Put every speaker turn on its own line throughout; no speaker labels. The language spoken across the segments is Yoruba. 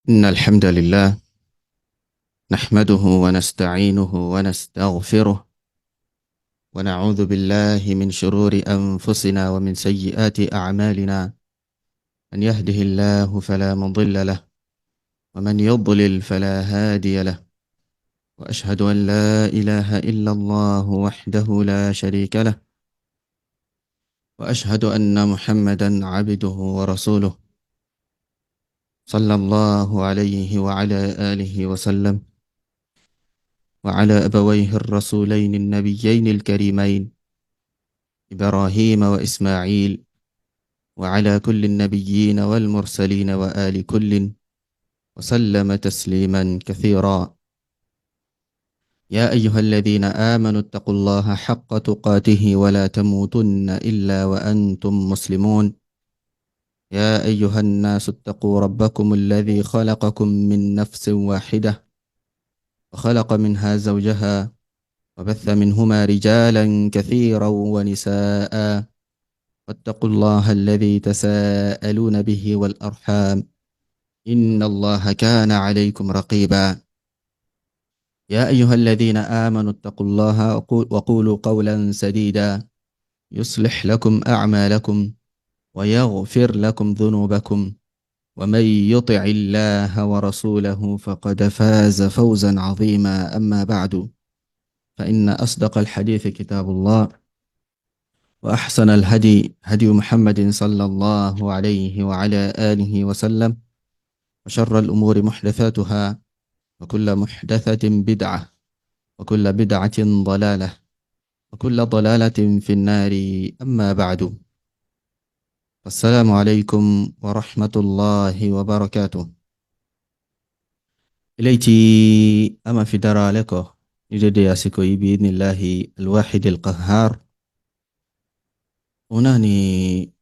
إن الحمد لله نحمده ونستعينه ونستغفره ونعوذ بالله من شرور أنفسنا ومن سيئات أعمالنا. من يهده الله فلا مضل له ومن يضلل فلا هادي له. وأشهد أن لا إله إلا الله وحده لا شريك له، وأشهد أن محمدا عبده ورسوله، صلى الله عليه وعلى آله وسلم، وعلى أبويه الرسولين النبيين الكريمين إبراهيم وإسماعيل، وعلى كل النبيين والمرسلين وآل كل، وسلم تسليما كثيرا. يا أيها الذين آمنوا اتقوا الله حق تقاته ولا تموتن إلا وأنتم مسلمون. يا أيها الناس اتقوا ربكم الذي خلقكم من نفس واحدة، وخلق منها زوجها، وبث منهما رجالا كثيرا ونساء. واتقوا الله الذي تساءلون به والأرحام، إن الله كان عليكم رقيبا. يا أيها الذين آمنوا اتقوا الله وقولوا قولا سديدا يصلح لكم أعمالكم ويغفر لكم ذنوبكم، ومن يطع الله ورسوله فقد فاز فوزا عظيما. أما بعد، فإن أصدق الحديث كتاب الله، وأحسن الهدي هدي محمد صلى الله عليه وعلى آله وسلم، وشر الأمور محدثاتها، وكل محدثة بدعة، وكل بدعة ضلالة، وكل ضلالة في النار. أما بعد، السلام عليكم ورحمة الله وبركاته. إليتي أما في درا لكو يجد ياسكو بإذن الله الواحد القهار. هناني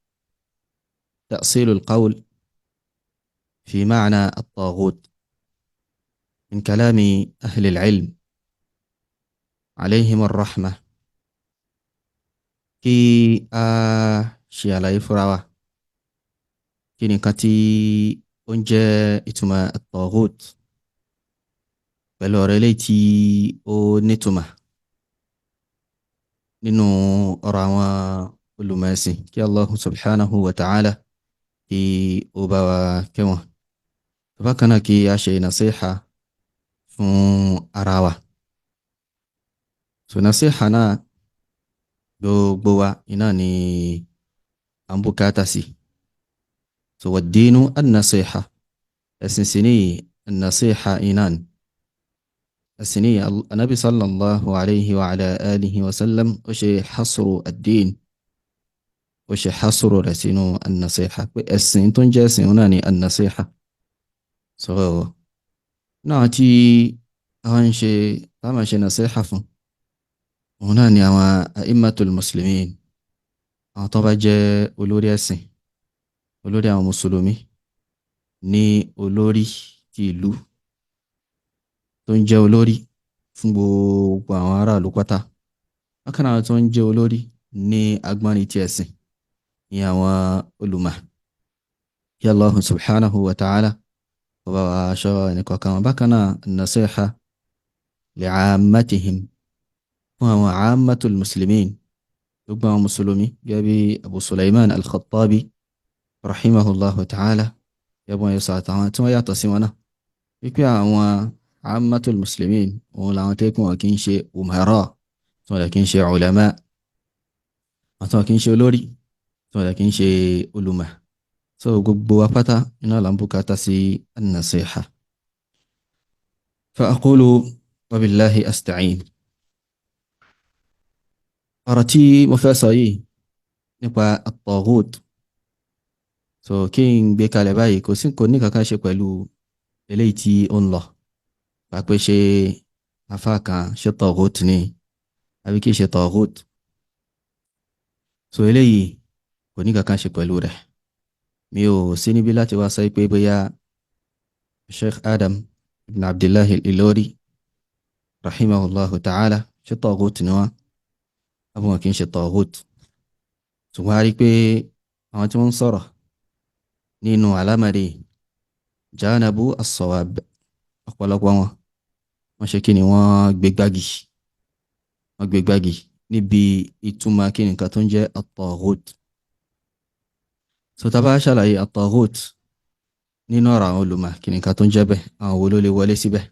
تأصيل القول في معنى الطاغوت من كلام أهل العلم عليهم الرحمة، كي شيالي فراوة كي نكتي أنجى إتما الطاغوت pẹ̀lú ọ̀rọ̀ eléyìí tí ó nítumọ̀ nínú ọ̀rọ̀ àwọn olùmọ̀-ẹ̀sìn, kí Allahu subhanahu wa ta'ala kí ó bá wa kẹ́ wọn. Bákan náà kí a ṣe nàṣíhà fún ara wa. So nàṣíhà náà gbogbo wa iná ni à ń bùkátà sí. So wad-dinu an-nasiha, ẹ̀sìn sì ní an-nasiha iná ni. السنية النبي صلى الله عليه وعلى آله وسلم وشي حصر الدين، وشي حصر رسينو النصيحة، السن تنجى سنوناني النصيحة. so ناتي أهانشي تامشي نصيحة فن هناني أما أئمة المسلمين أعطبا جاء أولوري السن، أولوري أما مسلمي ní olórí ti ìlú tó ń jẹ́ olórí fún gbogbo àwọn aráàlú pátá. Bákan náà tó ń jẹ́ olórí ní agbọ́nrin ti ẹ̀sìn ní àwọn olùmọ̀. Kí Allahu subhanahu wa ta'ala kó bá wa ṣọ́ ẹnìkọ̀ọ̀kan wọn. Bákan náà an-nasiha li'ammatihim, fún àwọn ammatul muslimin, gbogbo àwọn mùsùlùmí, gẹ́gẹ́ bí Abu Sulaiman al-Khattabi rahimahullahu ta'ala, gẹ́gẹ́ bí wọ́n yóò sọ àtàwọn tí wọ́n yàtọ̀ sí wọn náà, wípé àwọn ammatul muslimin òun làwọn tẹ́kùn wọn kì í ṣe umara, tí wọ́n lè kì í ṣe ulama, àti wọn kì í ṣe olórí, tí wọ́n lè kì í ṣe olùmọ̀. So gbogbo wa pátá iná là ń bùkátà sí an-nasiha. Fa aqulu wa billahi asta'in. Ọ̀rọ̀ tí mo fẹ́ sọ yìí nípa at-taghut, so kí n gbé kalẹ̀ báyìí kò ní kankan ṣe pẹ̀lú eléyìí tí ó ń lọ, pàpẹ́ ṣe afá kan ṣe taghut ni àbí kìí ṣe taghut. So eléyìí kò ní kankan ṣe pẹ̀lú rẹ̀. Mi ò sí níbí láti wá sọ pé bóyá Sheikh Adam ibn Abdullah al-Ilori rahimahullahu ta'ala ṣe taghut ni wọ́n, àbí wọn kìí ṣe taghut. Ṣùgbọ́n a rí pé àwọn tí wọ́n ń sọ̀rọ̀ nínú àlámọ̀rí janabu as-sawab, ọ̀pọ̀lọpọ̀ wọn wọ́n ṣe kí ni wọ́n gbé gbági, wọ́n gbé gbági níbi ìtumọ̀ kí ni nǹkan tó ń jẹ́ at-taghut. So tá bá ṣàlàyé at-taghut nínú ọ̀rọ̀ àwọn olùmọ̀ kí ni nǹkan tó ń jẹ́ bẹ́ẹ̀, àwọn wo ló lè wọlé síbẹ̀.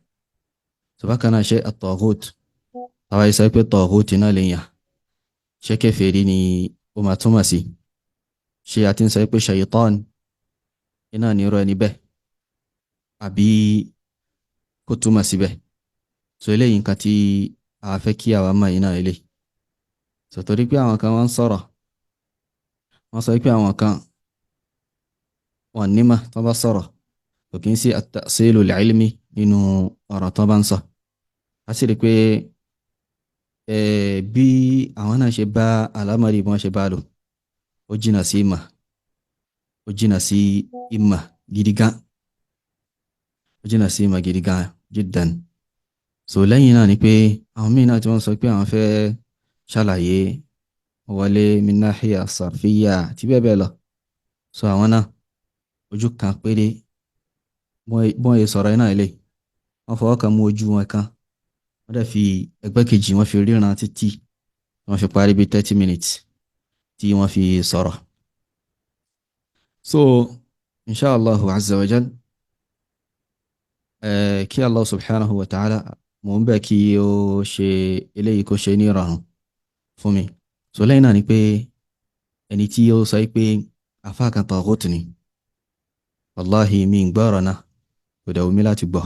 So bákan náà ṣe at-taghut, àwa ìsọ pé taghut náà lè yàn, ṣé kèfèrí ni ó máa túmọ̀ sí, ṣé a ti ń sọ pé shaytan iná ní irú ẹni bẹ́ẹ̀ àbí kò túmọ̀ síbẹ̀. So eléyìí nǹkan tí a fẹ́ kí àwa mọ̀ iná ilé. So torí pé àwọn kan wọ́n ń sọ̀rọ̀, wọ́n sọ pé àwọn kan wọ́n nímọ̀ tó bá sọ̀rọ̀ kò kí ń sí at-ta'silu al-ilmi nínú ọ̀rọ̀ tó bá ń sọ. A sì rí pé bí àwọn náà ṣe bá àlámọ̀rí bí wọ́n ṣe bá lò, ó jìnà sí ìmọ̀, ó jìnà sí ìmọ̀ gidi gan, ó jìnà sí ìmọ̀ gidi gan jiddan. So lẹ́yìn náà ni pé àwọn míì náà tí wọ́n sọ pé àwọn fẹ́ ṣàlàyé wọlé min nahiya sarfiyya àti bẹ́ẹ̀ bẹ́ẹ̀ lọ. So àwọn náà ojú kan péré bọ́n yẹ sọ̀rọ̀ iná ilé, wọ́n fọwọ́ kan mú ojú wọn kan, wọ́n dẹ̀ fi ẹgbẹ́ kejì wọ́n fi ríran títí wọ́n fi parí bí 30 minutes tí wọ́n fi sọ̀rọ̀. So inshallah azza wa jal, kí Allah subhanahu wa ta'ala, mo ń bẹ̀ kí ó ṣe eléyìí kó ṣe ní ìrọ̀rùn fún mi. So lẹ́yìn náà ni pé ẹni tí ó sọ pé àfáà kan taghut ni, wallahi mi ń gbọ́ ọ̀rọ̀ náà, kò dẹ̀ wù mí láti gbọ́,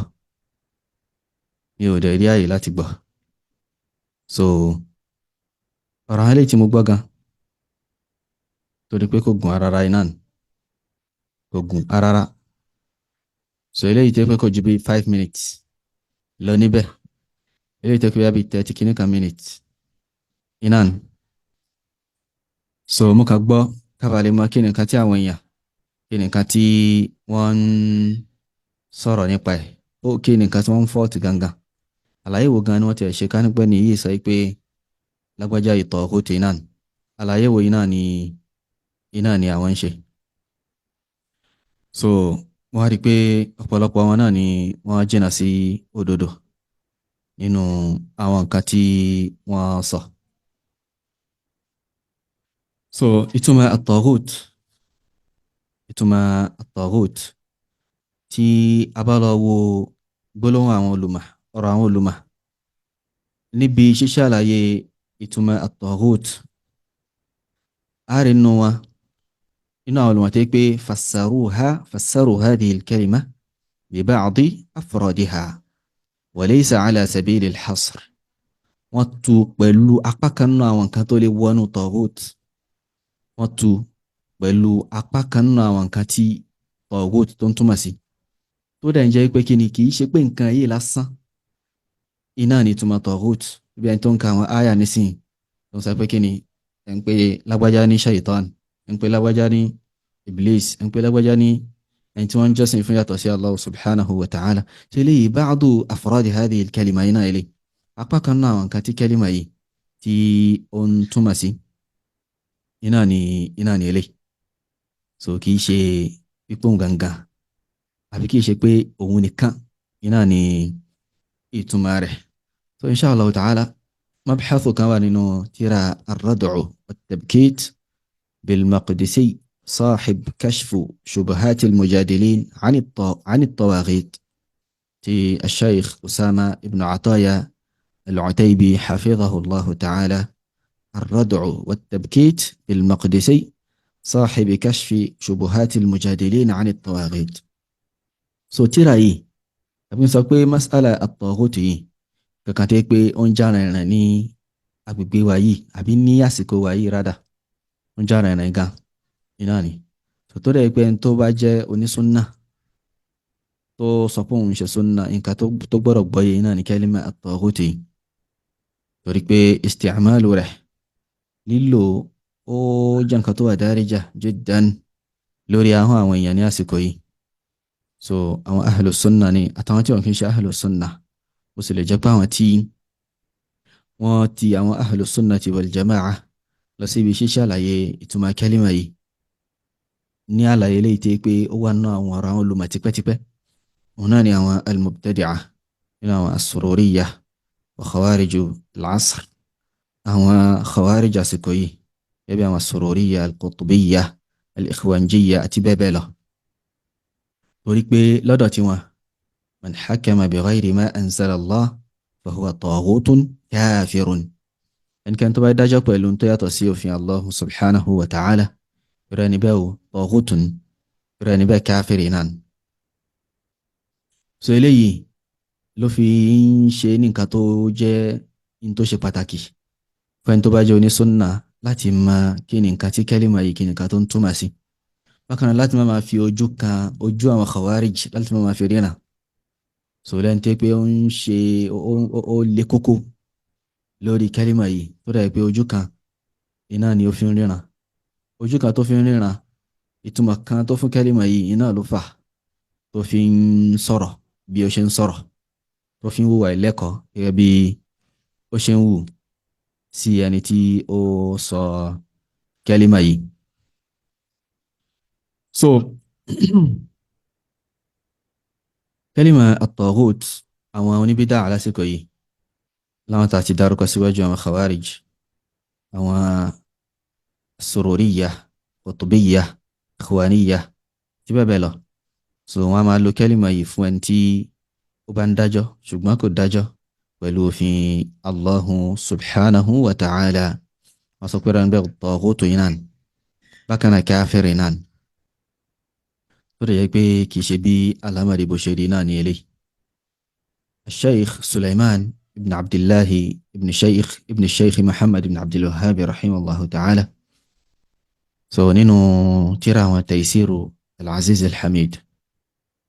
mi ò dẹ̀ rí àyè láti gbọ́. So ọ̀rọ̀ eléyìí tí mo gbọ́ gan, torí pé kò gùn arara iná ni, kò gùn arara. So eléyìí tẹ́ pé kò ju bí 5 minutes lọ níbẹ̀, eléyìí tẹ́ pé bí 30 kìíní minutes iná ni. So mo kà gbọ́ kábàlẹ̀ mọ́ kí nìkan tí àwọn èèyàn, kí nìkan tí wọ́n ń sọ̀rọ̀ nípa ẹ̀, ó kí nìkan tí wọ́n ń fọ́ọ̀tì gangan. Àlàyé wo gan ni wọ́n ti ṣe ká nípẹ́ ní yìí sọ pé lágbájá taghut iná ni. Àlàyé wo iná ni àwọn ń ṣe. So wọ́n rí pé ọ̀pọ̀lọpọ̀ wọn náà ni wọ́n jìnà sí òdodo nínú àwọn nǹkan tí wọ́n sọ. So ìtumọ̀ at-taghut tí a bá lọ wo gbólóhùn àwọn olùmọ̀, ọ̀rọ̀ àwọn olùmọ̀ níbi ṣíṣàlàyé ìtumọ̀ at-taghut, a rí nínú wọn, inú àwọn olùmọ̀ tẹ́ pé fassaru hadhihi al-kalima bi ba'di afradiha wa laysa ala sabili al-hasr. Wọ́n tú pẹ̀lú apá kan nínú àwọn nǹkan tó lè wọnú taghut, wọ́n tú pẹ̀lú apá kan nínú àwọn nǹkan tí taghut tó ń túmọ̀ sí, tó dẹ̀ ń jẹ́ pé kí ni, kì í ṣe pé nǹkan yìí lásán iná ni ìtumọ̀ taghut. Bí ẹni tó ń ka àwọn áyà nísìnyí tó ń sọ pé kí ni, ẹ̀ ń pè lágbájá ní shaitan, ẹ̀ ń pè lágbájá ní iblis, ẹ̀ ń pè lágbájá ní ẹni tí wọ́n ń jọ́sìn fún yàtọ̀ sí Allah subhanahu wa ta'ala. Ṣe eléyìí ba'du afradi hadhihi al-kalima iná ilé, apá kan náà àwọn nǹkan tí kẹ́límà yìí tí ó ń túmọ̀ sí iná ni ilé. So kì í ṣe pípọ́n gangan, àbí kì í ṣe pé òun nìkan iná ni ìtumọ̀ rẹ̀. So inshallah ta'ala mabhathu kan wà nínú tírà ar-rad'u wat-tabkit bil-Maqdisi صاحب كشف شبهات المجادلين عن الطواغيت تي الشيخ أسامة بن عطايا العتيبي حفظه الله تعالى. الردع والتبكيت بالمقدسي صاحب كشف شبهات المجادلين عن الطواغيت. So tírà yìí àbí sọ pé mas'ala at-taghut yìí kankan tẹ́ pé ó ń jára ìrìn ní agbègbè wa yìí àbí ní àsìkò wa yìí rádà, ó ń jára ìrìn gan iná ni. So tó dẹ̀ pé ẹni tó bá jẹ́ onísúnnà tó sọ pé òun ṣe súnnà, nǹkan tó gbọ́dọ̀ gbọ́yé iná ni kẹ́límà at-taghut yìí, torí pé isti'malu rẹ̀, lílò ó jẹ́ nǹkan tó wà dárija jiddan lórí ahọ́n àwọn èèyàn ní àsìkò yìí. So àwọn ahlu sunna ni àtàwọn tí wọ́n kì í ṣe ahlu sunna, ó sì lè jẹ́ pé àwọn tí wọ́n ti àwọn ahlu sunnati wal jama'a lọ sí ibi ṣíṣe àlàyé ìtumọ̀ kẹ́límà yìí ní àlàyé léyìí tí pé ó wà nínú àwọn ọ̀rọ̀ àwọn olùmọ̀ tipẹ́tipẹ́. òun náà ni àwọn al-mubtadi'ah nínú àwọn as-sururiyya wa khawariju al-asr, àwọn khawarij àsìkò yìí gẹ́gẹ́ bí àwọn as-sururiyya al-qutbiyya al-ikhwanjiyya àti bẹ́ẹ̀ bẹ́ẹ̀ lọ. torí pé lọ́dọ̀ tiwọn man hakama bi ghayri ma anzala Allah fa huwa taghutun kafirun. ẹnikẹ́ni tó bá dájọ́ pẹ̀lú tó yàtọ̀ sí òfin Allah subhanahu wa ta'ala, irú ẹni bẹ́ẹ̀ o taghutun, irú ẹni bẹ́ẹ̀ káfìrì náà. so eléyìí ló fi ń ṣe nǹkan tó jẹ́ ní tó ṣe pàtàkì fún ẹni tó bá jẹ́ onísúnnà láti mọ kí ni nǹkan tí kẹ́límà yìí kí ni nǹkan tó ń túmọ̀ sí. bákan náà láti má máa fi ojú kan ojú àwọn khawarij, láti má máa fi ríran. so lẹ́ni tó pé ó ń ṣe ó lé kókó lórí kẹ́límà yìí tó dà pé ojú kan iná ni ó fi ń ríran. ojú kan tó fi ń ríran, ìtumọ̀ kan tó fún kẹ́límà yìí iná ló fà tó fi ń sọ̀rọ̀ bí ó ṣe ń sọ̀rọ̀, tó fi ń hùwà ìlẹ́kọ̀ọ́ gẹ́gẹ́ bí ó ṣe ń hù sí ẹni tí ó sọ kẹ́límà yìí. so kẹ́límà at-taghut, àwọn oníbídà lásìkò yìí láwọn tá a ti dárúkọ síwájú, àwọn khawarij, àwọn sururiyya, qutbiyya, ikhwaniyya tí bẹ́ẹ̀ bẹ́ẹ̀ lọ. so wọ́n á máa lo kẹ́límà yìí fún ẹni tí ó bá ń dájọ́ ṣùgbọ́n kò dájọ́ pẹ̀lú òfin Allahu subhanahu wa ta'ala. wọ́n sọ pé rẹ̀ ń bẹ́ taghutu yìí náà bákan náà káfíìrì náà, tó dẹ̀ yẹ pé kì í ṣe bí alámàrí bó ṣe rí náà ní eléyìí. Sheikh Sulaiman ibn Abdullahi ibn Sheikh Muhammad ibn Abdul Wahhab rahimahullahu ta'ala, so nínú tírà wọn Taysiru al-Aziz al-Hamid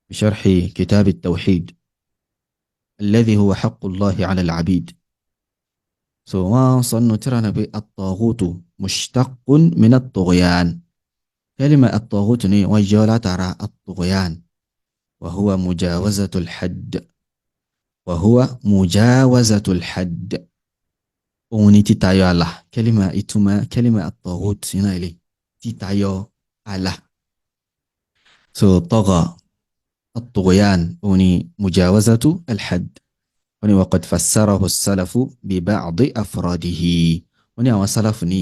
بشرح كتاب التوحيد الذي هو حق الله على العبيد. so wọ́n sọnù tírà pé at-taghut mushtaq min at-tughyan. كلمة الطاغوت ni wọ́n yọ látara at-tughyan wa huwa mujawazatul hadd, wa huwa mujawazatul hadd, òun ni títayọ àlà. ìtumọ̀ kẹ́límà at-taghut sínú ilé títayọ àlà. so tagha at-tughyan òun ni mujawazatul hadd. wọ́n ni wa qad fassarahu as-salafu bi ba'di afradihi. wọ́n ni àwọn sálàfù ní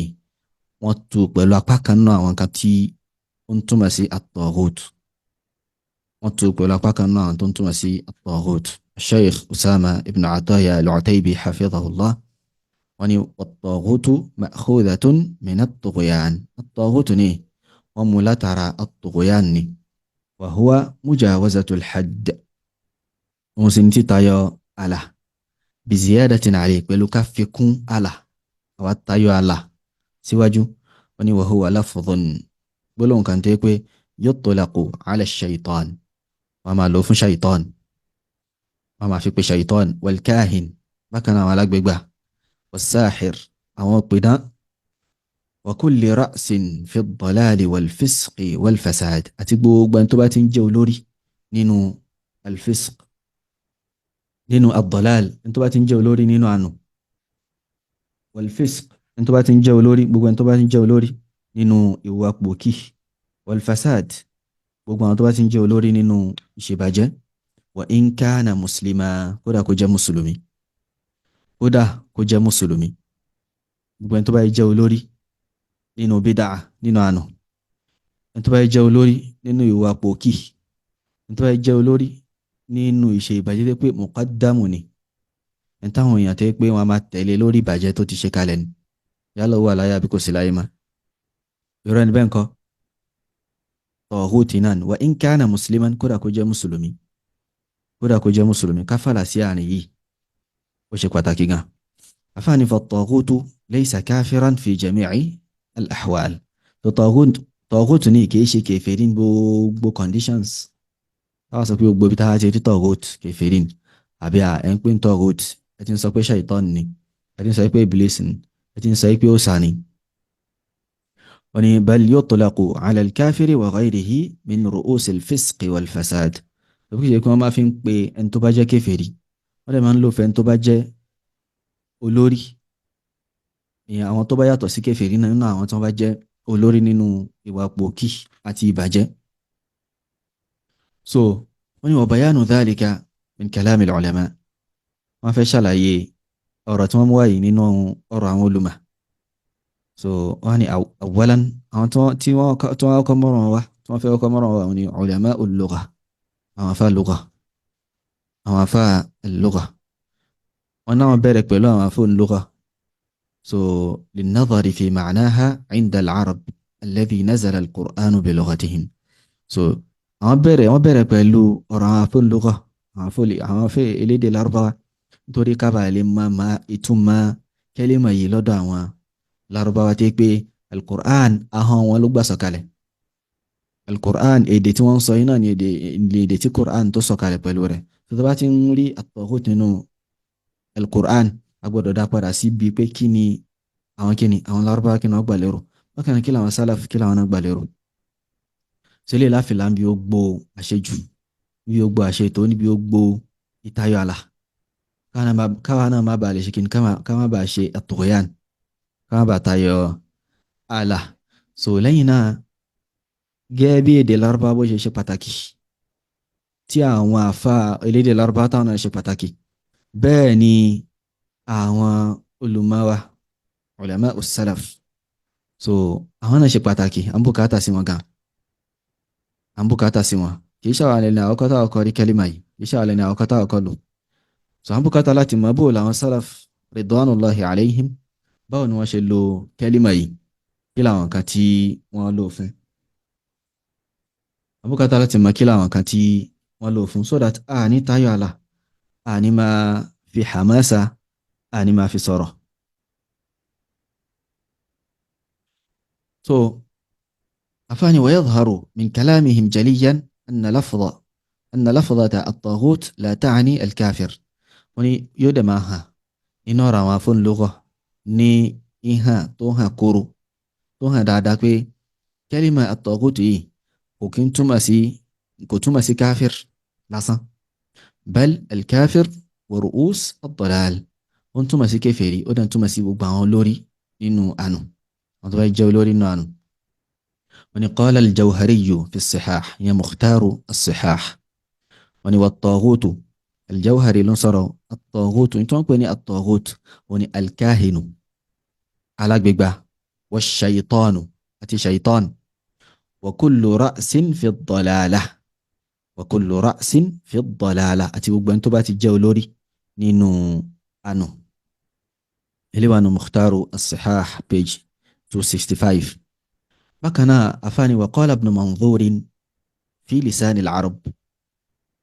wọ́n tú pẹ̀lú apá kan náà àwọn kan tí ó ń túmọ̀ sí at-taghut. wọ́n tú pẹ̀lú apá kan náà tó ń túmọ̀ sí at-taghut. Sheikh Usama ibn Ataya al-Utaybi hafidhahullah, wọ́n ní at-taghutu ma'khudhatun min at-tughyan. at-taghut ni wọ́n mú látara at-tughyan ni, wa huwa mujawazatul hadd, òun sì ń títayọ àlà, bi ziyadatin alayhi, pẹ̀lú ká fi kún àlà, àwa tayọ àlà síwájú. wọ́n ní wa huwa lafdhun, gbólóhùn kan tó yẹ pé yutlaqu ala shaitan, wọ́n máa lò fún shaitan, wọ́n máa fi pe shaitan, wal kahin, bákan náà àwọn alágbègbà, was sahir, àwọn pidán, wa kulli ra'sin fi ad-dalali wal fisqi wal fasad, àti gbogbo ẹni tó bá ti ń jẹ́ olórí nínú al-fisq, nínú ad-dalal, ẹni tó bá ti ń jẹ́ olórí nínú àánú, wal fisq, ẹni tó bá ti ń jẹ́ olórí, gbogbo ẹni tó bá ti ń jẹ́ olórí nínú ìwà pòkì, wal fasad, gbogbo àwọn tó bá ti ń jẹ́ olórí nínú ìṣèbàjẹ́, wa in kana muslima, kódà kó jẹ́ mùsùlùmí, kódà kó jẹ́ mùsùlùmí, gbogbo ẹni tó bá jẹ́ olórí nínú bídà, nínú àánú, ẹni tó bá jẹ́ olórí nínú ìwà pòkì, ẹni tó bá jẹ́ olórí nínú ìṣèbàjẹ́ tó pé muqaddamu ni, ẹni táwọn èèyàn tẹ́ pé wọ́n máa tẹ̀lé lórí ìbàjẹ́ tó ti ṣe kalẹ̀ ni, yálà wà láyé àbí kò sí láyé mọ́, irú ẹni bẹ́ẹ̀ ńkọ́ taghuti náà wa in kana musliman, kódà kó jẹ́ mùsùlùmí, kódà kó jẹ́ mùsùlùmí, káfàlà sí àárín yìí ó ṣe pàtàkì gan. àfáàní fa-taghutu laysa kafiran fi jami'i al-ahwal. tó taghutu ní kìí ṣe kèfèrí ní gbogbo conditions. táwọn sọ pé gbogbo ibi táwọn ti rí taghut kèfèrí ni, àbí ẹ̀ ń pè ní taghut, ẹ ti ń sọ pé shaitan ni, ẹ ti ń sọ pé iblis ni, ẹ ti ń sọ pé òòṣà ni. wọ́n ní bal yutlaqu ala al-kafiri wa ghayrihi min ru'us al-fisq wal-fasad. tó kìí ṣe kí wọ́n máa fi ń pe ẹni tó bá jẹ́ kèfèrí, wọ́n dẹ̀ máa ń lò fẹ́ ẹni tó bá jẹ́ olórí, ìyẹn àwọn tó bá yàtọ̀ sí kèfèrí náà nínú àwọn tó bá jẹ́ olórí nínú ìwà pòkì àti ìbàjẹ́. so wọ́n ní wa bayanu dhalika min kalamil ulama. wọ́n fẹ́ ṣàlàyé ọ̀rọ̀ tí wọ́n mú wáyé nínú ọ̀rọ̀ àwọn olùmọ̀. So wọ́n ní awwalan àwọn tí wọ́n kọ́ mọ́rọ̀ wá tí wọ́n fẹ́ kọ́ mọ́rọ̀ wá ní ulama al-lugha, àwọn afá lugha, àwọn afá al-lugha. wọ́n náà bẹ̀rẹ̀ pẹ̀lú àwọn afá al-lugha. So linnadhari fi ma'naha 'inda al-arab alladhi nazala al-Qur'anu bi lughatihim. So wọ́n bẹ̀rẹ̀ pẹ̀lú ọ̀rọ̀ àwọn afá al-lugha, àwọn afá elédè Lárúbáwá, nítorí ká bàa lè máa ìtumọ̀ kẹ́límà yìí lọ́dọ̀ àwọn Lárúbáwá tí pé al-Qur'an ahọ́n wọn ló gbà sọ̀kalẹ̀. al-Qur'an èdè tí wọ́n ń sọ yìí náà ni èdè tí Qur'an tó sọ̀kalẹ̀ pẹ̀lú rẹ̀. tó bá ti ń rí at-taghut nínú al-Qur'an a gbọ́dọ̀ dá padà sí bíi pé kí ni àwọn Lárúbáwá kí ni wọ́n gbà lérò, bákan náà kí làwọn sálàf kí làwọn náà gbà lérò. sílẹ̀ láfìlà bí ó gbó àṣejù, bí ó gbó àṣetò, níbi ó gbó ìtayọ àlà, káwa náà má bàa lè ṣe kí ni ká má bàa ṣe at-tughyan, ká má bàa tayọ àlà. So lẹ́yìn náà gẹ́gẹ́ bí èdè Lárúbáwá bó ṣe pàtàkì, tí àwọn àfa elédè Lárúbáwá táwọn náà ṣe pàtàkì, bẹ́ẹ̀ ni àwọn ulama wa ulama us-salaf, so àwọn náà ṣe pàtàkì, à ń bùkátà sí wọn gan, à ń bùkátà sí wọn. kì í ṣàwọn ẹni àwọn kọ́tà ọkọ̀ rí kẹ́límà yìí, kì í ṣàwọn ẹni àwọn kọ́tà ọkọ̀ lò. so à ń bùkátà láti mọ̀ bó làwọn salaf ridwanullahi alayhim báwo ni wọ́n ṣe lo kẹ́límà yìí, kí làwọn kan tí wọ́n lò fún. à ń bùkátà láti mọ̀ kí làwọn kan tí wọ́n lò fún, so that a ní tayọ àlà, a ní máa fi hamasa, a ní máa fi sọ̀rọ̀. so afáàní wa yadhharu min kalamihim jaliyan anna lafdhata at-taghut la ta'ni al-kafir. wọ́n ní yóò dẹ̀ máa hàn nínú ọ̀rọ̀ àwọn afúnlógọ́ ní ìhàn tó hàn kóró, tó hàn dáadáa pé kẹ́límà at-taghut yìí kò túmọ̀ sí káfíìr lásán, bal al-kafir wa ru'us ad-dalal. ó ń túmọ̀ sí kèfèrí, ó dẹ̀ ń túmọ̀ sí gbogbo àwọn olórí nínú ànú, àwọn tó bá jẹ́ olórí nínú ànú. wọ́n ní qala al-Jawhariyyu fi as-Sihah, ìyẹn Mukhtaru as-Sihah. wọ́n ní wat-taghutu, al-Jawhari ló ń sọ̀rọ̀ at-taghutu, ní tí wọ́n pè ní at-taghut, wọ́n ní al-kahinu, alágbègbà, wash-shaytanu, àti shaytan, wa kullu ra'sin fi ad-dalalah, wa kullu ra'sin fi ad-dalalah, àti gbogbo ẹni tó bá ti jẹ́ olórí nínú ànú. eléwàánu Mukhtaru as-Sihah page 265. bákan náà afáàní wa qala ibn Manzur fi lisan al-Arab,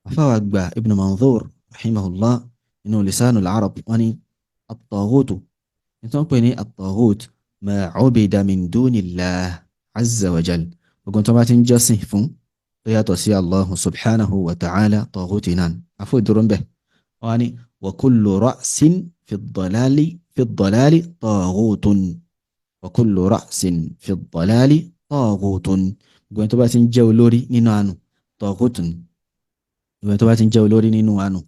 afáwà gba ibn Manzur rahimahullah nínú lisan al-Arab, wọ́n ní at-taghutu, nítorí pé ní at-taghut ma ubida min dunillah azza wa jal, gbogbo tó bá ti ń jọ́sìn fún tó yàtọ̀ sí Allahu subhanahu wa ta'ala taghuti náà. afọ́ ìdúró ń bẹ̀ wọ́n ní wa kullu ra'sin fi ad-dalali taghutun, wa kullu ra'sin fi ad-dalali taghutun, gbogbo tó bá ti ń jẹ́ olórí nínú ànú taghutun, gbogbo tó bá ti ń jẹ́ olórí nínú ànú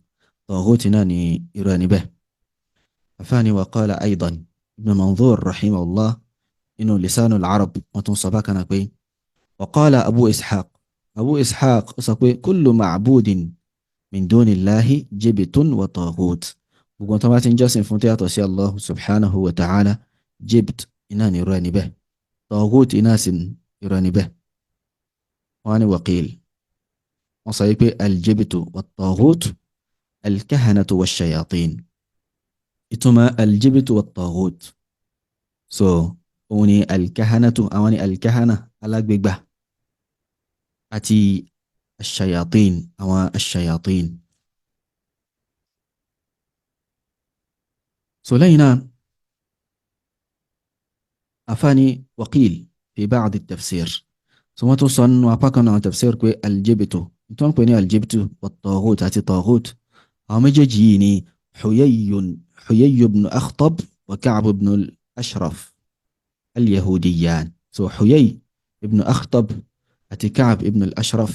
taghuti náà ni irú ẹni bẹ́ẹ̀. afáàní wa qala aydan ibn Manzur rahimahullah inú lisanu al-Arab wọ́n tún sọ bákan náà pé wa qala Abu Ishaq ó sọ pé kullu ma'budin min dunillahi jibtun wa taghut, gbogbo tó bá ti ń jọ́sìn fún tó yàtọ̀ sí Allah subhanahu wa ta'ala, jibt iná ni irú ẹni bẹ́ẹ̀, taghut iná sì ni irú ẹni bẹ́ẹ̀. wọ́n ní waqil, wọ́n sọ pé aljibtu wa taghut alkahanatu wa shayatin. ìtumọ̀ aljibtu wa taghut, so òun ni alkahanatu, àwọn ni alkahana alágbègbà, àti ashayatin, àwọn ashayatin. so lẹ́yìn náà afáàní waqil fi ba'd at-tafsir, so wọ́n tún sọ nínú apá kan náà tafsir pé aljibtu, tó ń pè ní aljibtu wa taghut àti taghut, àwọn méjèèjì yìí ni Huyay ibn Akhtab wa Ka'b ibn al-Ashraf al-Yahudiyan. so Huyay ibn Akhtab àti Ka'b ibn al-Ashraf,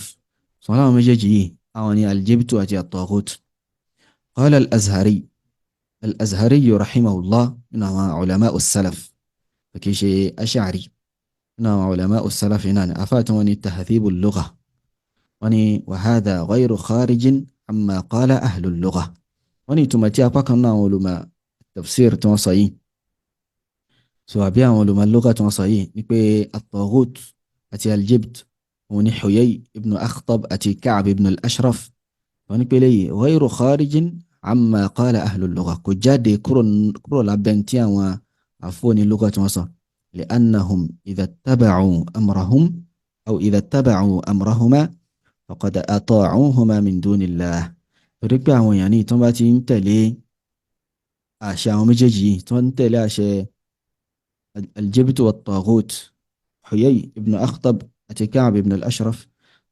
so àwọn méjèèjì yìí àwọn ni aljibtu àti at-taghut. qala al-Azhari rahimahullah min ulama as-salaf, kì í ṣe Ash'ari, min ulama as-salaf náà ni afáàtí wọn ni tahdhibu al-lugha, wọ́n ní wa hadha ghayru kharijin amma qala ahlul lugha. wọ́n ní ìtumọ̀ tí apá kan náà àwọn olùmọ̀ tafsir tí wọ́n sọ yìí, so àbí àwọn olùmọ̀ lugha tí wọ́n sọ yìí ni pé at-taghut àti al-jibt òun ni Huyay ibn Akhtab àti Ka'b ibn al-Ashraf. wọ́n ní pé léyìí ghayru kharijin amma qala ahlul lugha, kò jáde kúrò lábẹ́ tí àwọn àfọ́ni lugha tí wọ́n sọ. li'annahum idha ittaba'u amrahum aw idha ittaba'u amrahuma faqad ata'uhuma min dunillah. torí pé àwọn èèyàn ní tí wọ́n bá ti ń tẹ̀lé àṣẹ àwọn méjèèjì yìí, tí wọ́n ń tẹ̀lé àṣẹ aljibt wa taghut, Huyay ibn Akhtab àti Ka'b ibn al-Ashraf,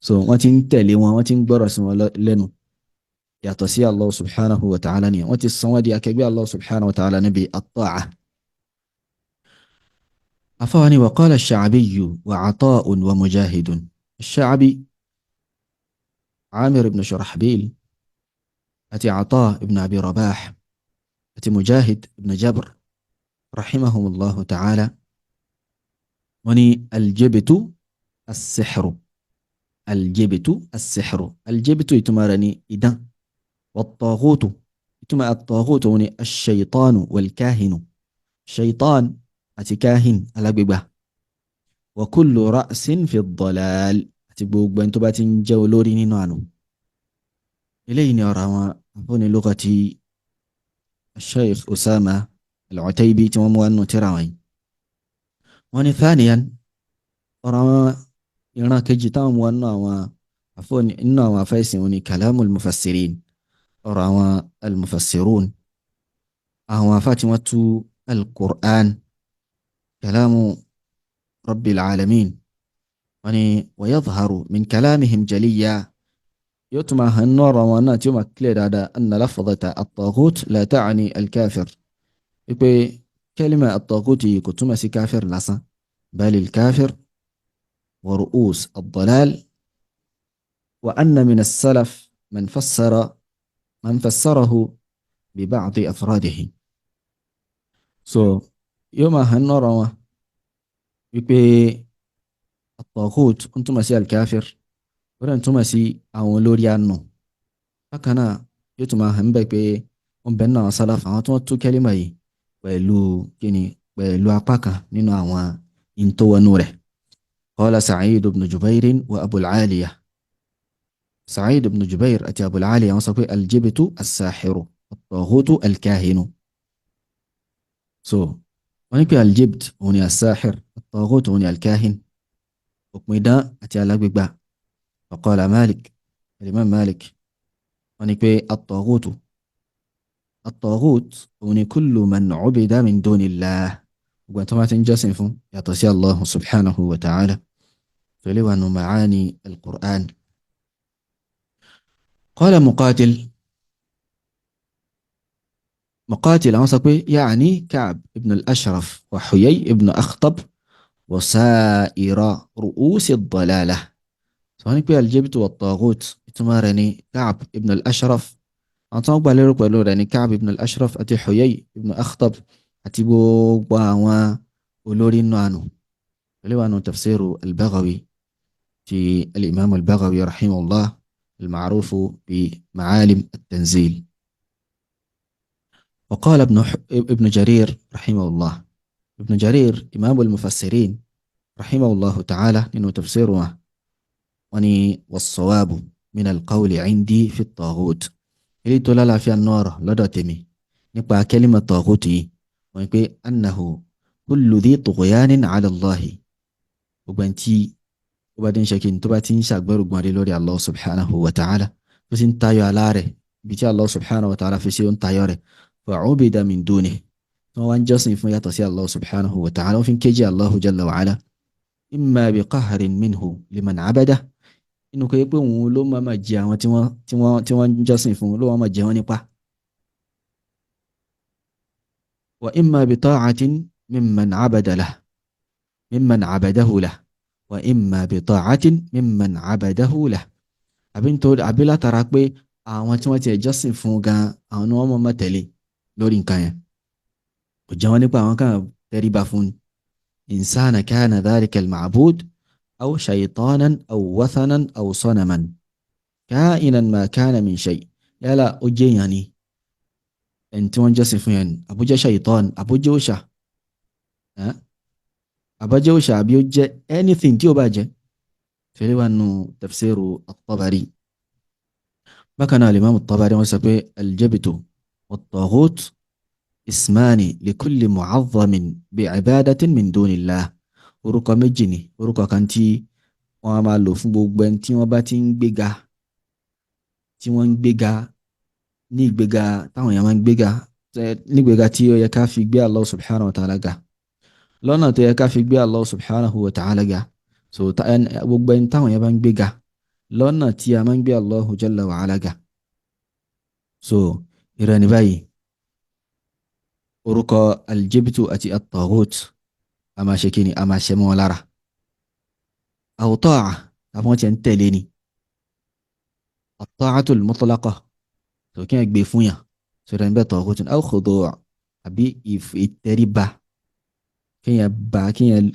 so wọ́n ti ń tẹ̀lé wọn, wọ́n ti ń gbọ́rọ̀ sí wọn lẹ́nu yàtọ̀ sí Allah subhanahu wa ta'ala ni wọ́n ti sọ wọ́n di akẹgbẹ́ Allah subhanahu wa ta'ala níbi at-ta'a. afawani wa qala ash-Sha'bi wa 'Ata'un wa Mujahidun. ash-Sha'bi Amir ibn Shurahbil àti 'Ata' ibn Abi Rabah àti Mujahid ibn Jabr rahimahumullahu ta'ala wọ́n ní aljibtu as-sihru, aljibtu as-sihru, aljibtu ìtumọ̀ rẹ̀ ní idán. wat-taghutu ìtumọ̀ at-taghutu wọ́n ní ash-shaytanu wal-kahinu, shaytan àti kahin alágbègbà. wa kullu ra'sin fi ad-dalal àti gbogbo ẹni tó bá ti ń jẹ́ olórí nínú àánú. eléyìí ni ọ̀rọ̀ àwọn afọ́ni lugati Sheikh Usama al-Utaybi tí wọ́n mú wá nínú tírà wọ̀nyí. wọ́n ní thaniyan, ọ̀rọ̀ àwọn ìran kejì táwọn mú wá nínú àwọn afẹ́sìn wọn ni kalamul mufassirin, ọ̀rọ̀ àwọn al-mufassirun, àwọn afá tí wọ́n tú al-Qur'an, kalamu rabbil alamin. wọ́n ní wa yadhharu min kalamihim jaliya, yóò tún máa hàn nọ́ọ̀rọ̀ wọn náà tí ó máa kílẹ̀ dáadáa anna lafdhata at-taghut la ta'ni al-kafir, wípé kẹ́límà at-taghut yìí kò túmọ̀ sí káfíìr lásán, bal al-kafir wa ru'us ad-dalal, wa anna min as-salaf man fassarahu bi ba'di afradihi. so yóò máa hàn nọ́ọ̀rọ̀ wọn wípé at-taghut ń túmọ̀ sí al-kafir, ó dẹ̀ ń túmọ̀ sí àwọn olórí àánú. bákan náà yóò tún máa hàn bẹ́ẹ̀ pé wọ́n bẹ̀ náà salaf àwọn tí wọ́n tú kẹ́límà yìí pẹ̀lú apá kan nínú àwọn ìntòwọnú rẹ̀. qala Sa'id ibn Jubair wa Abul Aliya, Sa'id ibn Jubair àti Abul Aliya wọ́n sọ pé aljibtu as-sahiru at-taghutu al-kahinu. so wọ́n ní pé aljibt òun ni as-sahir, at-taghutu òun ni al-kahin, òpinidán àti alágbègbà. wa qala Malik, al-Imam Malik wọ́n ní pé at-taghutu òun ni kullu man ubida min dunillah, gbogbo tó máa ti ń jọ́sìn fún yàtọ̀ sí Allah subhanahu wa ta'ala. fẹ́lẹ́ wà nù ma'ani al-Qur'an. qala Muqatil àwọn sọ pé ya'ni Ka'b ibn al-Ashraf wa Huyay ibn Akhtab wa sa'ira ru'usi ad-dalalah. sọ wọ́n ní pé al-jibtu wa at-taghut ìtumọ̀ rẹ̀ ní Ka'b ibn al-Ashraf, àwọn tó ń gbà lérò pẹ̀lú rẹ̀ ní Ka'b ibn al-Ashraf àti Huyay ibn Akhtab àti gbogbo àwọn olórí inú àánú. pẹ̀lú àwọn tafsiru al-Baghawi ti al-Imam al-Baghawi rahimahullah al-ma'rufu bi ma'alim at-tanzil. وقال ابن جرير رحمه الله، ابن جرير إمام المفسرين رحمه الله تعالى إنه تفسيره وني والصواب من القول عندي في الطاغوت، إلي تلالا في النور لدتمي نبقى كلمة طاغوتي ونقول أنه كل ذي طغيان على الله، وبعدين شاكين تباتين شاكبر وقماري لوري الله سبحانه وتعالى فسين تايو على بيتي الله سبحانه وتعالى فسيون تايو فعبد من دونه، وان جسم فياتا سي الله سبحانه وتعالى وفين كيجي الله جل وعلا إما بقهر منه لمن عبده، إنه كيبون لو ما جاء وان جسم فون لو ما جاء ونقع، وإما بطاعة ممن عبد له ممن عبده له، وإما بطاعة ممن عبده له. àbílá tara pé àwọn tí wọ́n ti jọ́sìn fún gan àwọn ni wọ́n mọ̀ tẹ̀lé lórí nǹkan yẹn, kò jẹ́ wọ́n nípa àwọn kan tẹríba fún insana kana dhalika al-ma'bud aw shaytanan aw wathanan aw sanaman ka'inan ma kana min shay. Yálà ó jẹ́ èèyàn ni ẹni tí wọ́n jọ́sìn fún yẹn ni àbújẹ́ shaytan àbújẹ́ òòṣà, àbájẹ́ òòṣà àbí ó jẹ́ anything tí ó bá jẹ́. fẹ́rẹ́ wà nù tafsiru at-Tabari. bákan náà al-Imam at-Tabari wọ́n sọ pé al-jabtu wat-taghut ismani likulli mu'azzamin bi'ibadatin min dunillah. orúkọ méjì ni, orúkọ kan tí wọ́n á máa lò fún gbogbo ẹni tí wọ́n bá ti ń gbéga, tí wọ́n ń gbéga ní ìgbéga táwọn èèyàn máa ń gbéga, nígbéga tí ó yẹ ká fi gbé Allah subhanahu wa ta'ala ga, lọ́nà tó yẹ ká fi gbé Allah subhanahu wa ta'ala ga. So gbogbo ẹni táwọn èèyàn bá ń gbéga lọ́nà tí a máa ń gbé Allah jalla wa ala ga. So irọ́ ní báyìí orúkọ aljibtu àti at-taghut a máa ṣe kíni, a máa ṣe mọ́ wọn lára. aw ta'a àwọn tí ń tẹ̀lé ni at-ta'atul mutlaqa, so kí n gbé fún yàn, so ìrẹ́ níbẹ̀ taghutun aw khudu' àbí ìtẹríba, kíyàn bá kíyàn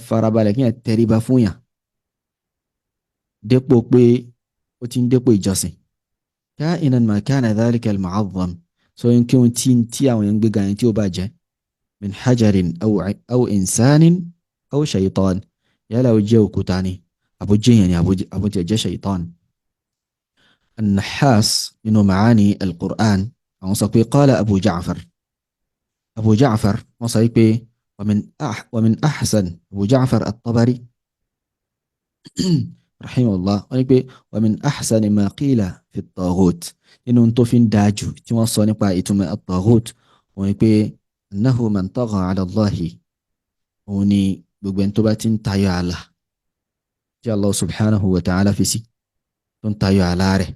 farabalẹ̀, kíyàn tẹríba fún yàn dépò pé ó ti ń dépò ìjọsìn. ka'inan ma kana dhalika al-mu'azzam, so yín kí wọ́n tí àwọn yẹn gbé gan tí ó bá jẹ́ min hajarin aw insanin aw shaytan. yálà ó jẹ́ òkúta ni àbójẹ́ yẹn ni àbójẹ́ jẹ́ shaytan. an-Nahhas nínú ma'ani al-Qur'an àwọn sọ pé qala Abu Ja'far wọ́n sọ pé ومن أحسن أبو جعفر الطبري رحمه الله wọ́n ní pé ومن أحسن ما قيل في الطاغوت nínú tó fi ń dájú tí wọ́n sọ nípa ìtumọ̀ الطاغوت wọ́n ní pé أنه من طغى على الله, òun ni gbogbo ẹni tó bá ti ń tayọ ààlà tí Allah subhanahu wa ta'ala fi sí, tó ń tayọ ààlà rẹ̀,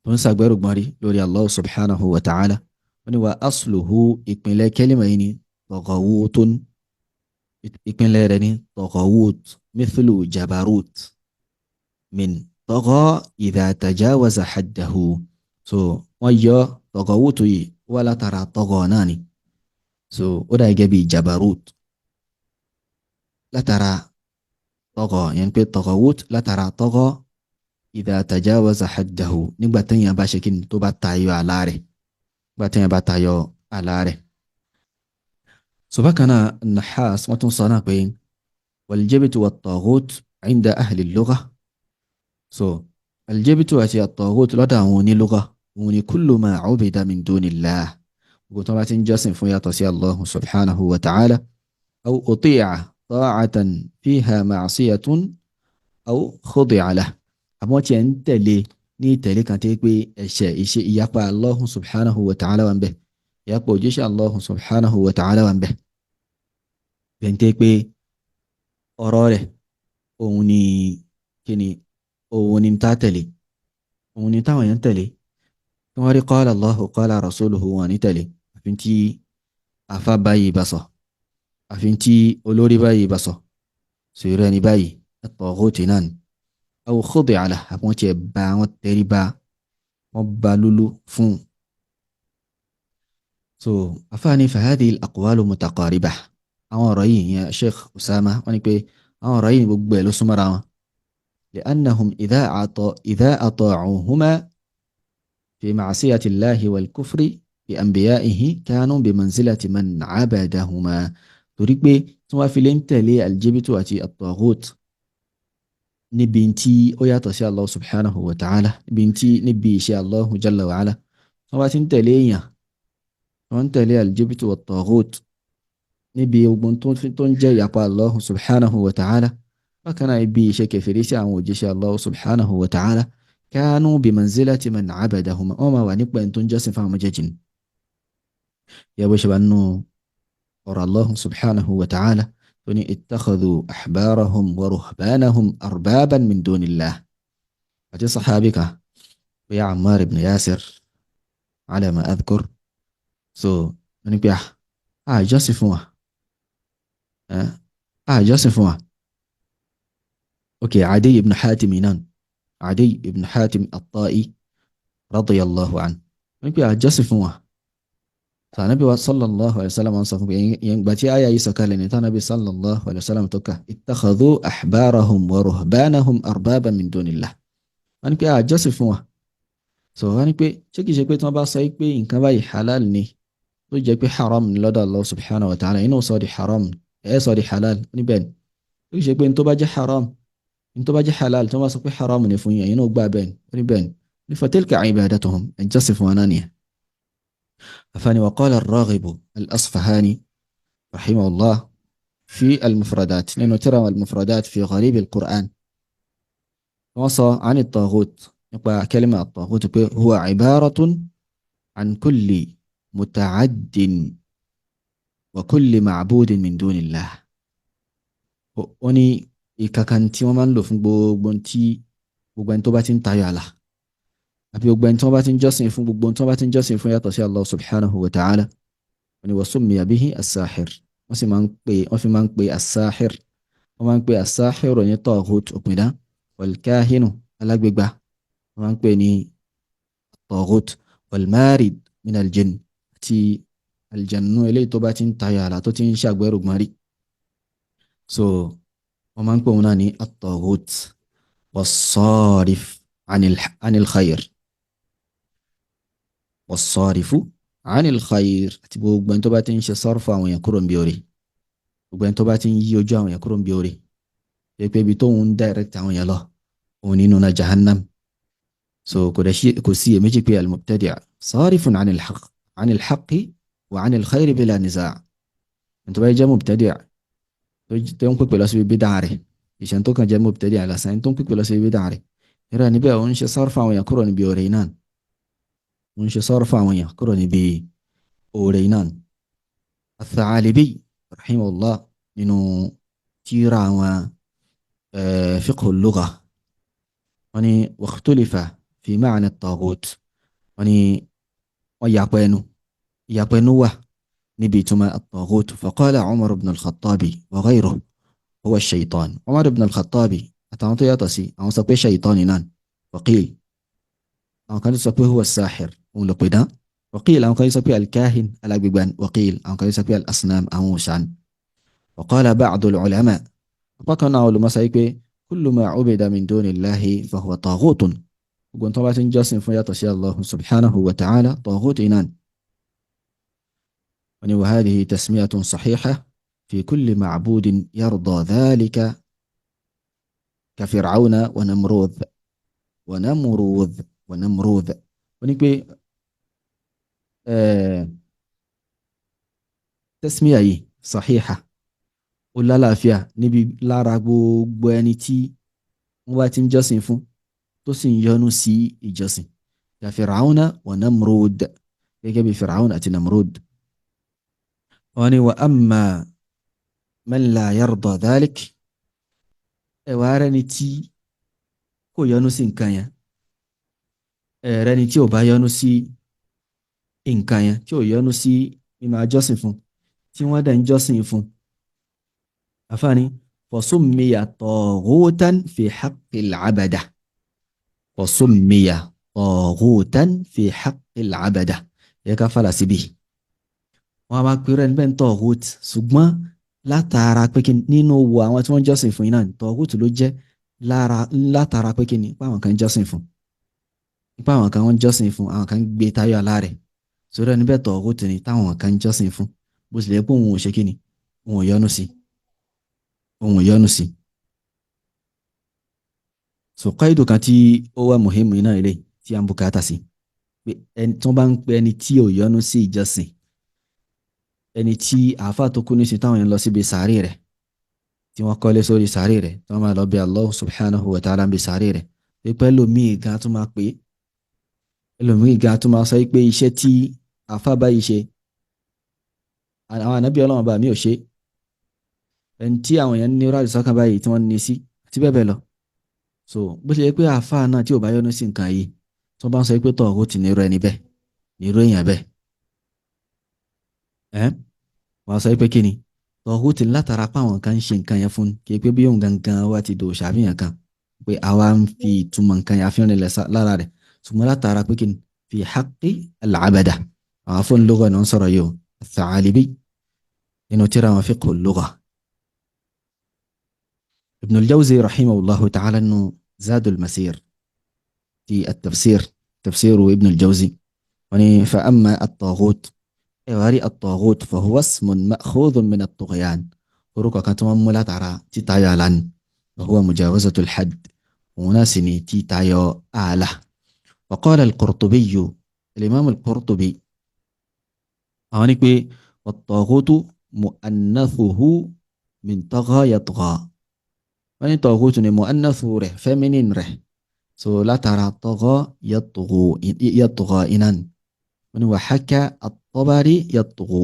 tó ń ṣàgbẹ́rùgbọ́n rí lórí Allah subhanahu wa ta'ala. wọ́n ní wa asluhu ìpínlẹ̀ kẹ́límà yìí ni taghawutun, ìpínlẹ̀ rẹ̀ ni taghawut mithlu jabarut min tagha idha tajawaza haddahu. so wọ́n yọ taghawut yìí wá látara tagha náà ni, so ó dà gẹ́gẹ́ bí jabarut látara tagha, yẹn pé taghawut látara tagha idha tajawaza haddahu, nígbà téèyàn bá ṣe kí ni, tó bá tayọ àlá rẹ̀, nígbà téèyàn bá tayọ àlá rẹ̀. so bákan náà Nahhas wọ́n tún sọ náà pé waljibtu wat-taghut inda ahli al-lugha. so aljibtu àti at-taghut lọ́dọ̀ àwọn onílugha òun ni kullu ma ubida min dunillah, gbogbo tó bá ti ń jọ́sìn fún yàtọ̀ sí Allah subhanahu wa ta'ala, aw uti'a ta'atan fiha ma'siyatun aw khudi'a lahu, àmọ́ tí ẹ̀ ń tẹ̀lé ní ìtẹ̀lé kan tí pé ẹ̀ṣẹ̀ ìṣe ìyapa Allah subhanahu wa ta'ala wà ń bẹ̀, ìyapa òjíṣẹ́ Allah subhanahu wa ta'ala wà ń bẹ̀, bẹ̀ntẹ́ pé ọ̀rọ̀ rẹ̀ òun ni kíni, òun ni tá tẹ̀lé, òun ni táwọn èèyàn tẹ̀lé, tí wọ́n rí qala Allahu qala rasuluhu wọn ní tẹ̀lé, àfi tí afá báyìí bá sọ, àfi tí olórí báyìí bá sọ, sọ irú ẹni báyìí at-taghuti náà ni. aw khudi'a lahu, àwọn tí ẹ bá wọn tẹríba, wọn bá lulu fún. so afáàní fahadhihi al-aqwalu mutaqaribah, àwọn ọ̀rọ̀ yìí yẹn Sheikh Usama wọ́n ní pé àwọn ọ̀rọ̀ yìí gbogbo ẹ̀ ló súnmọ́ra wọn. li'annahum idha ata'uhuma fi ma'siyati Allahi wal kufri bi anbiya'ihi kanu bi manzilati man 'abadahuma. torí pé tí wọ́n fi lè ń tẹ̀lé aljibtu àti at-taghut níbi tí ó yàtọ̀ sí Allah subhanahu wa ta'ala, níbi iṣẹ́ Allah jalla wa ala, wọ́n bá ti ń tẹ̀lé èèyàn, wọ́n ń tẹ̀lé aljibtu wat-taghut níbi ogun tó ń jẹ́ ìyapa Allah subhanahu wa ta'ala, bákan náà ibi iṣẹ́ kèfèrí sí àwọn òjíṣẹ́ Allah subhanahu wa ta'ala, kanu bi manzilati man 'abadahuma, wọ́n máa wà nípa ẹni tó ń jọ́sìn fáwọn méjèèjì ni. yẹ bó ṣe bá nínú ọ̀rọ̀ Allah subhanahu wa ta'ala tó ní ittakhadhu ahbarahum wa ruhbanahum arbaban min dunillah, àti sahabika bí Ammar ibn Yasir ala ma adhkur. so wọ́n ní pé jọ́sìn fún wa, jọ́sìn fún wa. okay, Adi ibn Hatim inan, Adi ibn Hatim at-Ta'i radiyallahu anhu wọ́n ní pé jọ́sìn fún wa, Ànábì wa sallallahu alayhi wa sallam sọ fún pé ìyẹn gbà tí àyà yìí sọ̀kalẹ̀ ní tànàbí sallallahu alayhi wa sallam tó kà ittakhadhu ahbarahum wa ruhbanahum arbaba min dunillah. Wọ́n ní pé àjọsìn fún wa. So wọ́n ní pé ṣé kìí ṣe pé tí wọ́n bá sọ pé nǹkan báyìí halal ni tó jẹ́ pé haram ni lọ́dọ̀ Allah subhanahu wa ta'ala inú sọ di haram ẹ̀ sọ di halal níbẹ̀ ni. Ṣé kìí ṣe pé ní tó bá jẹ́ haram ní tó bá jẹ́ halal tí wọ́n bá sọ pé haram ni fún yẹn inú gbà bẹ́ẹ̀ ni níbẹ̀ ni. Ní fatilka ibadatuhum àjọsìn fún wa náà nìyẹn. أفاني وقال الراغب الأصفهاني رحمه الله في المفردات لأنه ترى المفردات في غريب القرآن وصى عن الطاغوت يقول كلمة الطاغوت هو عبارة عن كل متعد وكل معبود من دون الله وني ìkàkàntí wọ́n máa ń lò fún gbogbo ẹni tó bá ti ń tayọ àlà àbí gbogbo ẹni tí wọ́n bá ti ń jọ́sìn fún gbogbo tí wọ́n bá ti ń jọ́sìn fún yàtọ̀ sí Allah subhanahu wa ta'ala wọ́n ní wa summiya bihi as-sahir wọ́n sì máa ń pè as-sahir wọ́n máa ń pè as-sahir ní taghut òpìdá wal-kahinu alágbègbà wọ́n máa ń pè ní taghut wal-marid min al-jinn àti aljannu eléyìí tó bá ti ń tayọ àlà tó ti ń ṣàgbẹ́rù gbọ́nrí so wọ́n máa ń pè wọn náà ní at-taghut was-sarif anil khair was-sarifu anil khair àti gbogbo ẹni tó bá ti ń ṣe sọ́rfù àwọn èèyàn kúrò ń bí orí gbogbo ẹni tó bá ti ń yí ojú àwọn èèyàn kúrò ń bí orí pé ibi tó ń direct àwọn èèyàn lọ òun nínú na jahannam so kò sí èméjì pé al-mubtadi' sarifun anil haqqi wa anil khair bila niza' ẹni tó bá jẹ́ mubtadi' tó ń pèpè lọ sí bídà rẹ̀ ìṣẹ́ tó kàn jẹ́ mubtadi' àlàsàn tó ń pèpè lọ sí bídà rẹ̀ ìrẹ́ níbẹ̀ òun ṣe sọ́rfù àwọn èèyàn kúrò níbi orí náà ń ṣe sọ́rọ̀ fún àwọn èèyàn kúrò níbi oore iná Ath-Tha'alibi rahimahullah nínú tírà àwọn fiqhu al-lugha wọ́n ní wakhtulifa fi ma'na at-taghut wọ́n ní wọ́n ìyapẹnu wà níbi ìtumọ̀ at-taghut faqala Umar ibn al-Khattabi wa ghayruhu huwa ash-shaytan Umar ibn al-Khattabi àtàwọn tó yàtọ̀ sí àwọn sọ pé shaytan náà waqil àwọn kan sọ pé huwa as-sahir òun lọ pè dán waqil àwọn kan sọ pé al-kahin alágbègbàn waqil àwọn kan sọ pé al-asnam àwọn òṣàn waqala ba'du al-ulama apá kan náà olùmọ̀ sọ pé kullu ma ubida min dunillahi fahuwa taghutun gbogbo tó bá ti ń jọ́sìn fún yàtọ̀ sí Allah subhanahu wa ta'ala taghut inan wani wa hadhihi tasmiyatun sahiha fi kulli ma'budin yarda dhalika ka fir'auna wa namrud wọ́n ní pé tẹ́símíyà yìí sàhíhà ó lálàáfíà níbi lára gbogbo ẹni tí wọ́n bá ti ń jọ́sìn fún tó sì ń yọ́nú sí ìjọsìn ya Fir'auna wa Namrud gẹ́gẹ́ bí Fir'aun àti Namrud wọ́n ní wa amma man la yarda dhalik ẹ̀wà rẹ̀ ni tí kò yọ́nú sí nǹkan yẹn ẹ̀rẹ́ ni tí ò bá yọ́nú sí nǹkan yẹn tí ò yọ́nú sí mímọ̀ jọ́sìn fún tí wọ́n dẹ̀ ń jọ́sìn fún àfáàní fasummiya taghutan fi haqqil abada fasummiya taghutan fi haqqil abada yẹ ká fàlà síbi wọ́n a máa pèrè ẹni bẹ́ẹ̀ ń taghut ṣùgbọ́n látara pé kí nínú wo àwọn tí wọ́n jọ́sìn fún iná taghut ló jẹ́ látara pé kí ni páwọn kan jọ́sìn fún nípa àwọn kan wọ́n jọ́sìn fún àwọn kan gbé táyọ̀ alá rẹ̀ sórí ẹni bẹ́ẹ̀ taghut ni táwọn kan jọ́sìn fún bó tilẹ̀ pé òun ò ṣe kí ni òun ò yọ́nú sí so qaidu kan tí ó wà muhimu iná ilé tí a ń bùkátà sí pé ẹni tí wọ́n bá ń pe ẹni tí ò yọ́nú sí ìjọsìn ẹni tí àáfàá tó kú ní sí táwọn yẹn lọ síbi sàárè rẹ̀ tí wọ́n kọ́lé sórí sàárè rẹ̀ tí wọ́n máa lọ bí Allah subhanahu wa ta'ala ń bi sàárè rẹ̀ pé pẹ́lú míì gan tó máa pè é ẹlòmíì gan tó máa sọ pé iṣẹ́ tí àáfàá báyìí ṣe àwọn ànábì Ọlọ́run bá mi ò ṣe ẹni tí àwọn èèyàn ní ráàdì sọ́kàn báyìí tí wọ́n ní sí àti bẹ́ẹ̀ bẹ́ẹ̀ lọ so bó ṣe yẹ pé àáfàá náà tí ò bá yọ́nú sí nǹkan yìí tí wọ́n bá ń sọ pé taghut ní irú ẹni bẹ́ẹ̀ ní irú èèyàn bẹ́ẹ̀ wọ́n sọ pé kí ni taghut látara pa àwọn kan ń ṣe nǹkan yẹn fún kí pé bí òun gangan wá ti dò ṣàfihàn kan pé àwa ń fi ìtumọ̀ nǹkan yẹn àfihàn rẹ̀ lára rẹ̀ ṣùgbọ́n látara pé kí ni fi haqqi al-abada àwọn afọ́n lugha ni wọ́n sọ̀rọ̀ yìí o Ath-Tha'alibi nínú tírà wọn fiqhu lugha. Ibn al-Jawzi rahimahullahu ta'ala nínú Zadul Masir ti at-tafsir tafsiru Ibn al-Jawzi wọ́n ní fa amma at-taghut ẹ̀wà rí at-taghut fa huwa ismun ma'khudhun min at-tughyan orúkọ kan tí wọ́n mú látara títayọ àlá ni wa huwa mujawazatul hadd òun náà sì ni títayọ àlá. Wa qala al-Qurtubi al-imam al-Qurtubi àwọn ní pé wat-taghutu mu'annathuhu min tagha yatgha wọ́n ní taghutu ni mu'annathu rẹ̀ feminine rẹ̀ so látara tagha yatgha inan wọ́n ní wa haka at-Tabari yatghu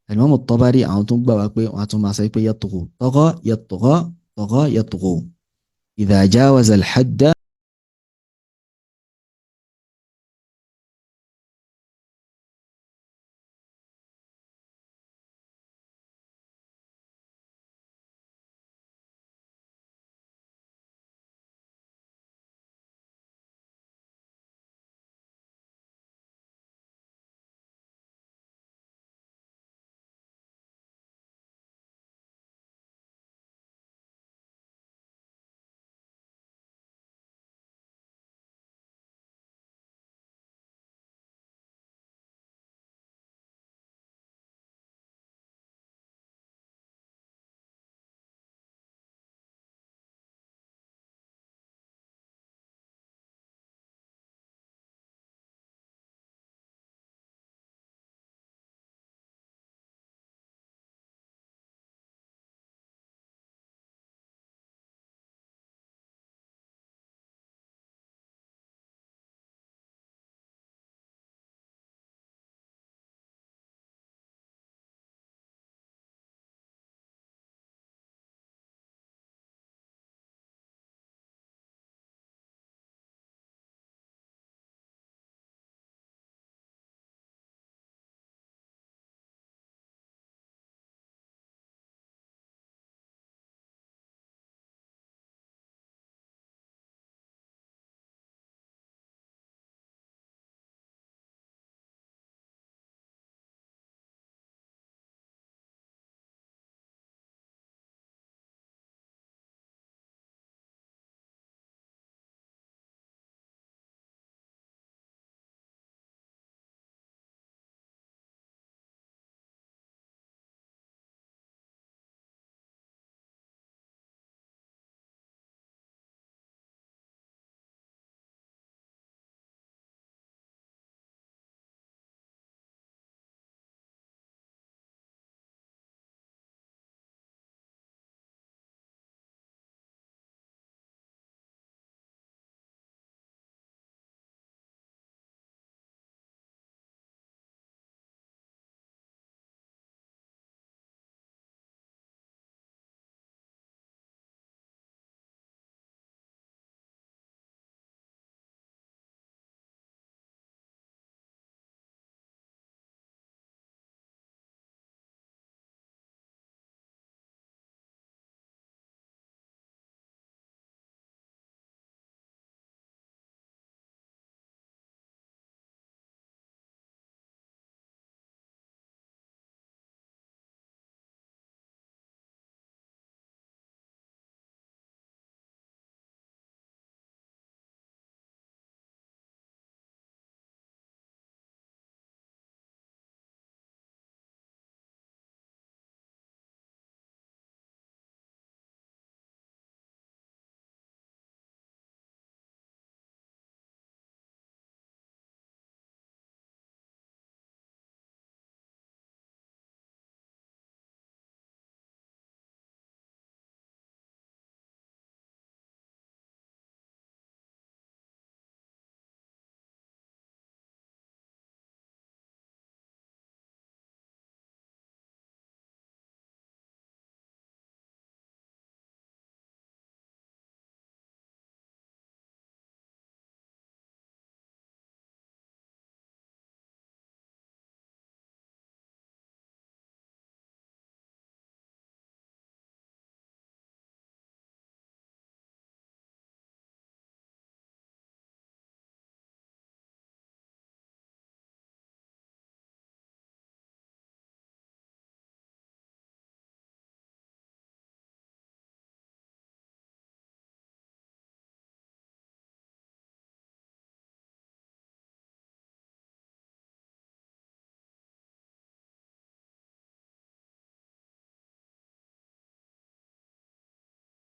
al-imam at-Tabari àwọn tún gbà wá pé wọ́n tún máa sọ pé yatghu tagha yatgha idha jawaza al-hadda